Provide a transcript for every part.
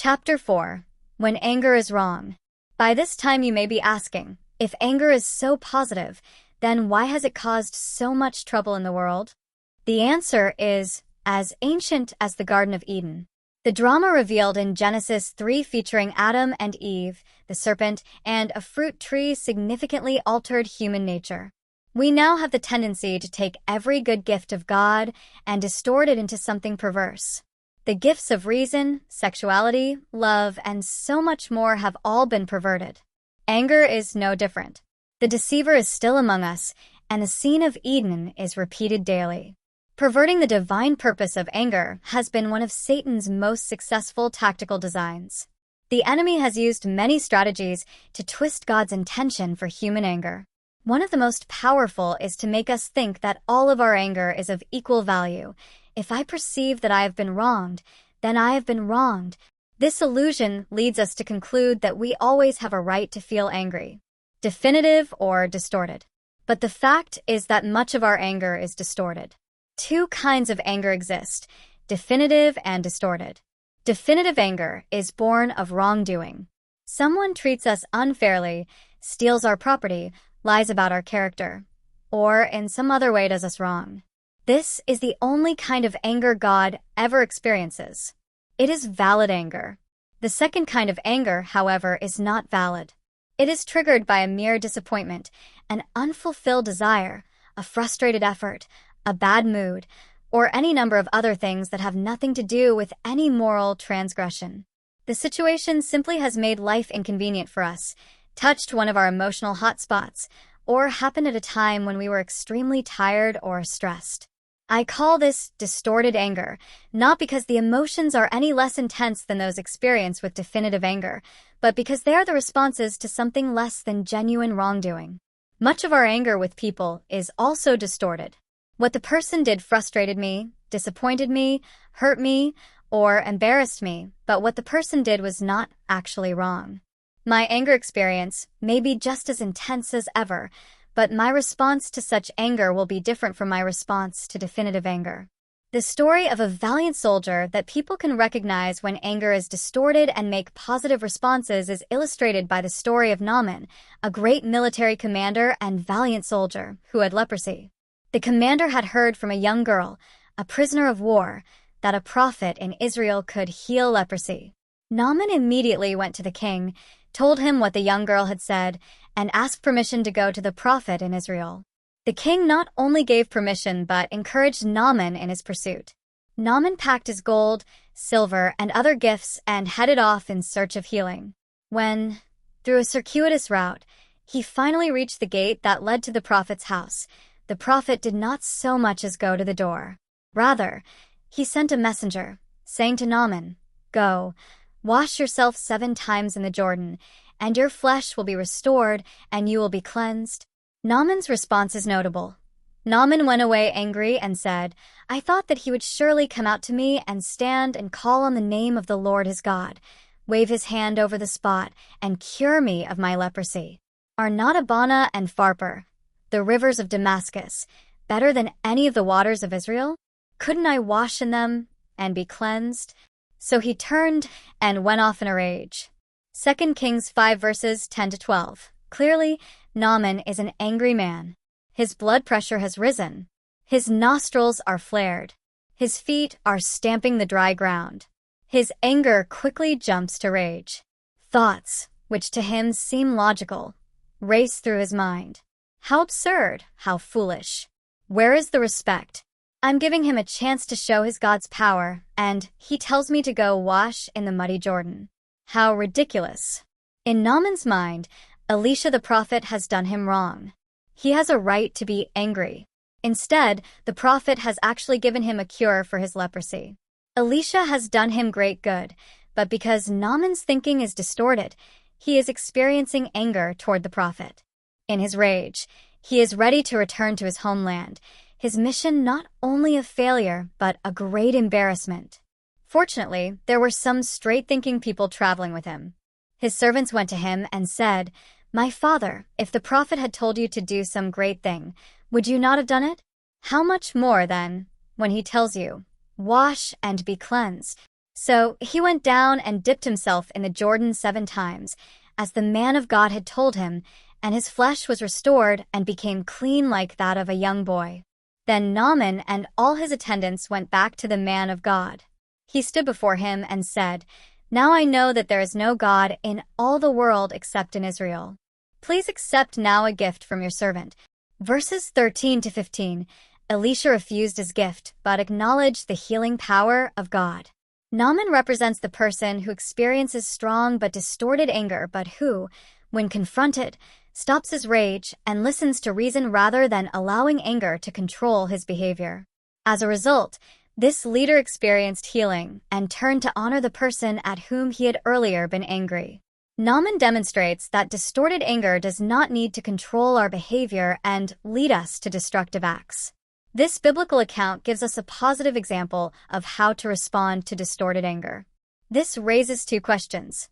Chapter 4. When Anger is Wrong. By this time you may be asking, if anger is so positive, then why has it caused so much trouble in the world? The answer is as ancient as the Garden of Eden. The drama revealed in Genesis 3 featuring Adam and Eve, the serpent, and a fruit tree significantly altered human nature. We now have the tendency to take every good gift of God and distort it into something perverse. The gifts of reason, sexuality, love, and so much more have all been perverted. Anger is no different. The deceiver is still among us, and the scene of Eden is repeated daily. Perverting the divine purpose of anger has been one of Satan's most successful tactical designs. The enemy has used many strategies to twist God's intention for human anger. One of the most powerful is to make us think that all of our anger is of equal value. If I perceive that I have been wronged, then I have been wronged. This illusion leads us to conclude that we always have a right to feel angry, definitive or distorted. But the fact is that much of our anger is distorted. Two kinds of anger exist, definitive and distorted. Definitive anger is born of wrongdoing. Someone treats us unfairly, steals our property, lies about our character, or in some other way does us wrong. This is the only kind of anger God ever experiences. It is valid anger. The second kind of anger, however, is not valid. It is triggered by a mere disappointment, an unfulfilled desire, a frustrated effort, a bad mood, or any number of other things that have nothing to do with any moral transgression. The situation simply has made life inconvenient for us, touched one of our emotional hot spots, or happened at a time when we were extremely tired or stressed. I call this distorted anger, not because the emotions are any less intense than those experienced with definitive anger, but because they are the responses to something less than genuine wrongdoing. Much of our anger with people is also distorted. What the person did frustrated me, disappointed me, hurt me, or embarrassed me, but what the person did was not actually wrong. My anger experience may be just as intense as ever, but my response to such anger will be different from my response to definitive anger. The story of a valiant soldier that people can recognize when anger is distorted and make positive responses is illustrated by the story of Naaman, a great military commander and valiant soldier who had leprosy. The commander had heard from a young girl, a prisoner of war, that a prophet in Israel could heal leprosy. Naaman immediately went to the king, told him what the young girl had said, and asked permission to go to the prophet in Israel. The king not only gave permission but encouraged Naaman in his pursuit. Naaman packed his gold, silver, and other gifts and headed off in search of healing. When, through a circuitous route, he finally reached the gate that led to the prophet's house, the prophet did not so much as go to the door. Rather, he sent a messenger, saying to Naaman, "Go, wash yourself 7 times in the Jordan, and your flesh will be restored, and you will be cleansed." Naaman's response is notable. Naaman went away angry and said, "I thought that he would surely come out to me and stand and call on the name of the Lord his God, wave his hand over the spot, and cure me of my leprosy. Are not Abana and Pharpar, the rivers of Damascus, better than any of the waters of Israel? Couldn't I wash in them and be cleansed?" So he turned and went off in a rage. 2 Kings 5 verses 10 to 12. Clearly, Naaman is an angry man. His blood pressure has risen. His nostrils are flared. His feet are stamping the dry ground. His anger quickly jumps to rage. Thoughts, which to him seem logical, race through his mind. How absurd, how foolish. Where is the respect? I'm giving him a chance to show his God's power, and he tells me to go wash in the muddy Jordan. How ridiculous. In Naaman's mind, Elisha the prophet has done him wrong. He has a right to be angry. Instead, the prophet has actually given him a cure for his leprosy. Elisha has done him great good, but because Naaman's thinking is distorted, he is experiencing anger toward the prophet. In his rage, he is ready to return to his homeland, his mission not only a failure, but a great embarrassment. Fortunately, there were some straight-thinking people traveling with him. His servants went to him and said, "My father, if the prophet had told you to do some great thing, would you not have done it? How much more, then, when he tells you, 'Wash and be cleansed'?" So he went down and dipped himself in the Jordan 7 times, as the man of God had told him, and his flesh was restored and became clean like that of a young boy. Then Naaman and all his attendants went back to the man of God. He stood before him and said, "Now I know that there is no God in all the world except in Israel. Please accept now a gift from your servant." Verses 13 to 15, Elisha refused his gift, but acknowledged the healing power of God. Naaman represents the person who experiences strong but distorted anger, but who, when confronted, stops his rage and listens to reason rather than allowing anger to control his behavior. As a result, this leader experienced healing and turned to honor the person at whom he had earlier been angry. Naaman demonstrates that distorted anger does not need to control our behavior and lead us to destructive acts. This biblical account gives us a positive example of how to respond to distorted anger. This raises 2 questions.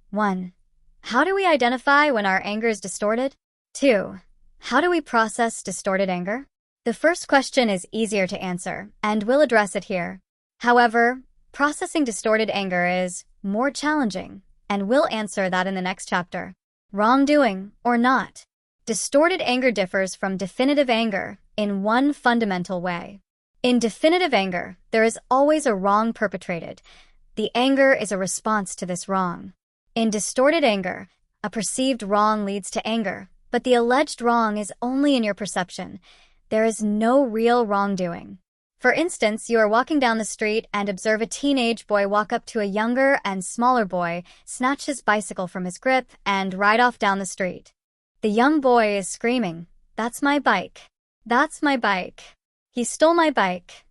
1. How do we identify when our anger is distorted? 2. How do we process distorted anger? The first question is easier to answer, and we'll address it here. However, processing distorted anger is more challenging, and we'll answer that in the next chapter. Wrongdoing or not. Distorted anger differs from definitive anger in one fundamental way. In definitive anger, there is always a wrong perpetrated. The anger is a response to this wrong. In distorted anger, a perceived wrong leads to anger, but the alleged wrong is only in your perception. There is no real wrongdoing. For instance, you are walking down the street and observe a teenage boy walk up to a younger and smaller boy, snatch his bicycle from his grip, and ride off down the street. The young boy is screaming, "That's my bike. That's my bike. He stole my bike."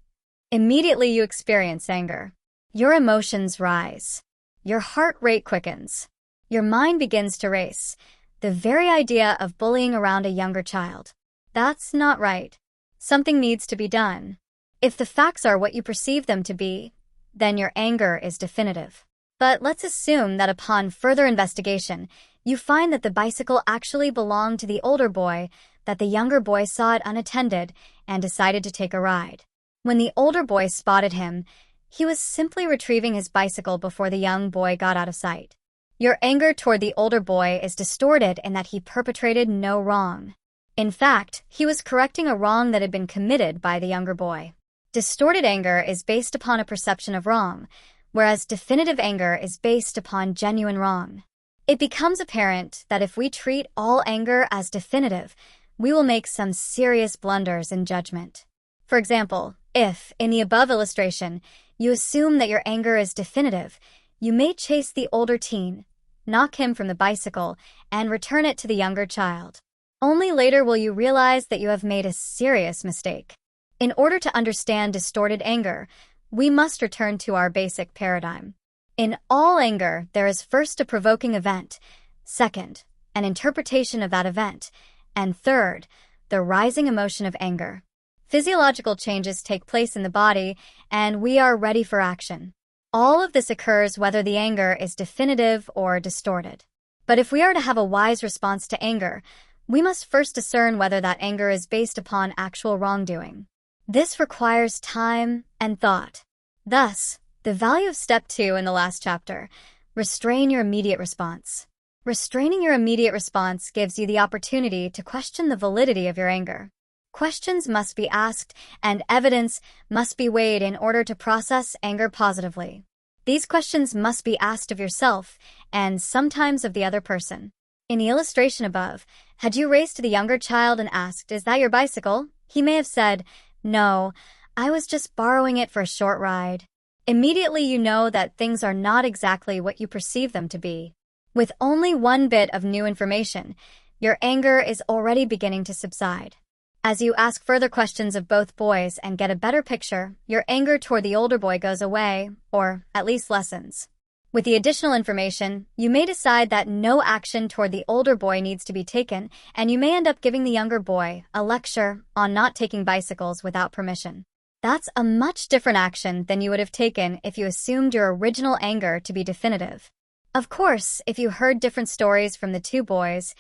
Immediately you experience anger. Your emotions rise. Your heart rate quickens. Your mind begins to race. The very idea of bullying around a younger child. That's not right. Something needs to be done. If the facts are what you perceive them to be, then your anger is definitive. But let's assume that upon further investigation, you find that the bicycle actually belonged to the older boy, that the younger boy saw it unattended and decided to take a ride. When the older boy spotted him, he was simply retrieving his bicycle before the young boy got out of sight. Your anger toward the older boy is distorted in that he perpetrated no wrong. In fact, he was correcting a wrong that had been committed by the younger boy. Distorted anger is based upon a perception of wrong, whereas definitive anger is based upon genuine wrong. It becomes apparent that if we treat all anger as definitive, we will make some serious blunders in judgment. For example, if, in the above illustration, you assume that your anger is definitive, you may chase the older teen, knock him from the bicycle, and return it to the younger child. Only later will you realize that you have made a serious mistake. In order to understand distorted anger, we must return to our basic paradigm. In all anger, there is first a provoking event, second, an interpretation of that event, and third, the rising emotion of anger. Physiological changes take place in the body, and we are ready for action. All of this occurs whether the anger is definitive or distorted. But if we are to have a wise response to anger, we must first discern whether that anger is based upon actual wrongdoing. This requires time and thought. Thus, the value of step 2 in the last chapter, restrain your immediate response. Restraining your immediate response gives you the opportunity to question the validity of your anger. Questions must be asked, and evidence must be weighed in order to process anger positively. These questions must be asked of yourself, and sometimes of the other person. In the illustration above, had you raced to the younger child and asked, "Is that your bicycle?" he may have said, "No, I was just borrowing it for a short ride." Immediately you know that things are not exactly what you perceive them to be. With only one bit of new information, your anger is already beginning to subside. As you ask further questions of both boys and get a better picture, your anger toward the older boy goes away, or at least lessens. With the additional information, you may decide that no action toward the older boy needs to be taken, and you may end up giving the younger boy a lecture on not taking bicycles without permission. That's a much different action than you would have taken if you assumed your original anger to be definitive. Of course, if you heard different stories from the two boys,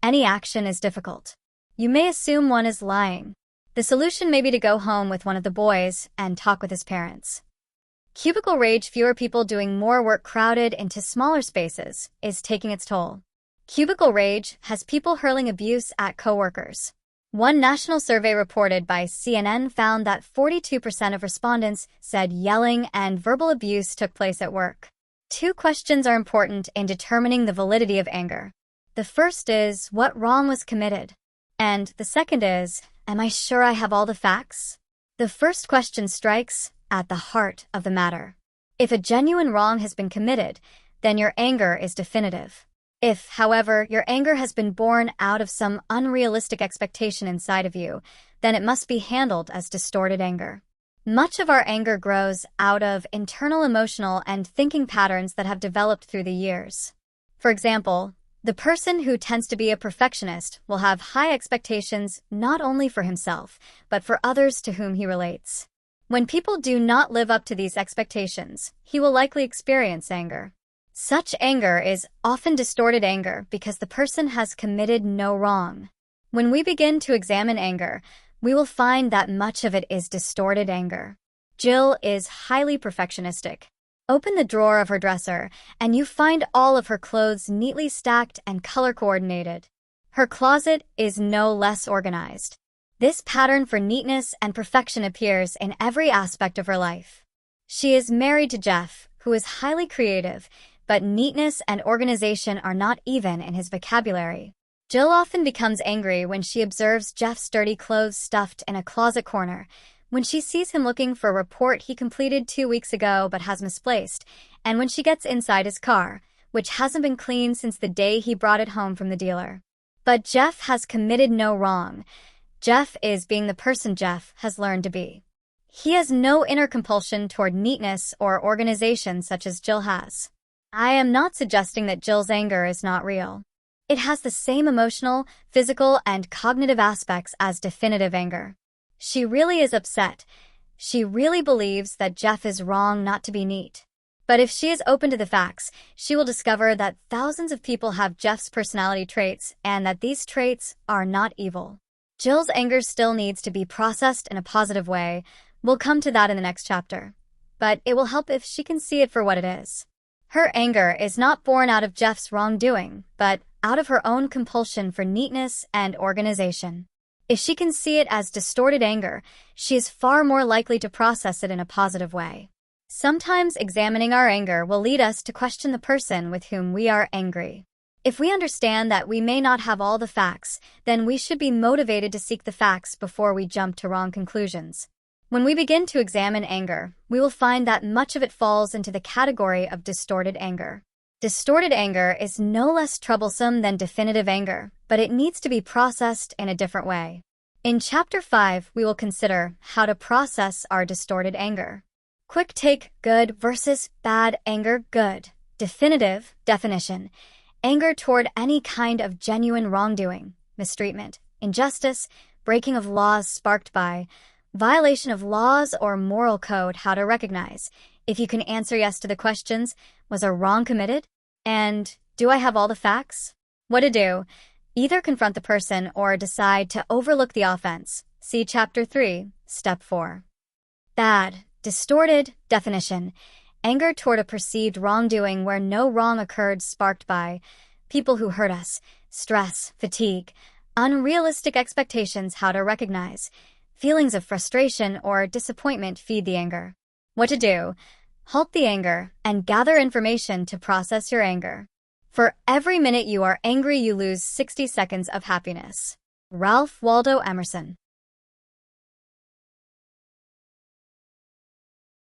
any action is difficult. You may assume one is lying. The solution may be to go home with one of the boys and talk with his parents. Cubicle rage, fewer people doing more work crowded into smaller spaces, is taking its toll. Cubicle rage has people hurling abuse at coworkers. One national survey reported by CNN found that 42% of respondents said yelling and verbal abuse took place at work. Two questions are important in determining the validity of anger. The first is, what wrong was committed? And the second is, am I sure I have all the facts? The first question strikes at the heart of the matter. If a genuine wrong has been committed, then your anger is definitive. If, however, your anger has been born out of some unrealistic expectation inside of you, then it must be handled as distorted anger. Much of our anger grows out of internal emotional and thinking patterns that have developed through the years. For example, the person who tends to be a perfectionist will have high expectations not only for himself, but for others to whom he relates. When people do not live up to these expectations, he will likely experience anger. Such anger is often distorted anger because the person has committed no wrong. When we begin to examine anger, we will find that much of it is distorted anger. Jill is highly perfectionistic. Open the drawer of her dresser, and you find all of her clothes neatly stacked and color-coordinated. Her closet is no less organized. This pattern for neatness and perfection appears in every aspect of her life. She is married to Jeff, who is highly creative, but neatness and organization are not even in his vocabulary. Jill often becomes angry when she observes Jeff's dirty clothes stuffed in a closet corner, when she sees him looking for a report he completed 2 weeks ago but has misplaced, and when she gets inside his car, which hasn't been cleaned since the day he brought it home from the dealer. But Jeff has committed no wrong. Jeff is being the person Jeff has learned to be. He has no inner compulsion toward neatness or organization such as Jill has. I am not suggesting that Jill's anger is not real. It has the same emotional, physical, and cognitive aspects as definitive anger. She really is upset. She really believes that Jeff is wrong not to be neat. But if she is open to the facts, she will discover that thousands of people have Jeff's personality traits and that these traits are not evil. Jill's anger still needs to be processed in a positive way. We'll come to that in the next chapter. But it will help if she can see it for what it is. Her anger is not born out of Jeff's wrongdoing, but out of her own compulsion for neatness and organization. If she can see it as distorted anger, she is far more likely to process it in a positive way. Sometimes examining our anger will lead us to question the person with whom we are angry. If we understand that we may not have all the facts, then we should be motivated to seek the facts before we jump to wrong conclusions. When we begin to examine anger, we will find that much of it falls into the category of distorted anger. Distorted anger is no less troublesome than definitive anger, but it needs to be processed in a different way. In Chapter 5, we will consider how to process our distorted anger. Quick take: good versus bad anger. Good. Definitive definition: anger toward any kind of genuine wrongdoing, mistreatment, injustice, breaking of laws sparked by violation of laws or moral code. How to recognize. If you can answer yes to the questions, was a wrong committed? And do I have all the facts? What to do? Either confront the person or decide to overlook the offense. See Chapter 3, Step 4. Bad, distorted definition: anger toward a perceived wrongdoing where no wrong occurred, sparked by people who hurt us, stress, fatigue, unrealistic expectations. How to recognize. Feelings of frustration or disappointment feed the anger. What to do? Halt the anger and gather information to process your anger. For every minute you are angry, you lose 60 seconds of happiness. Ralph Waldo Emerson.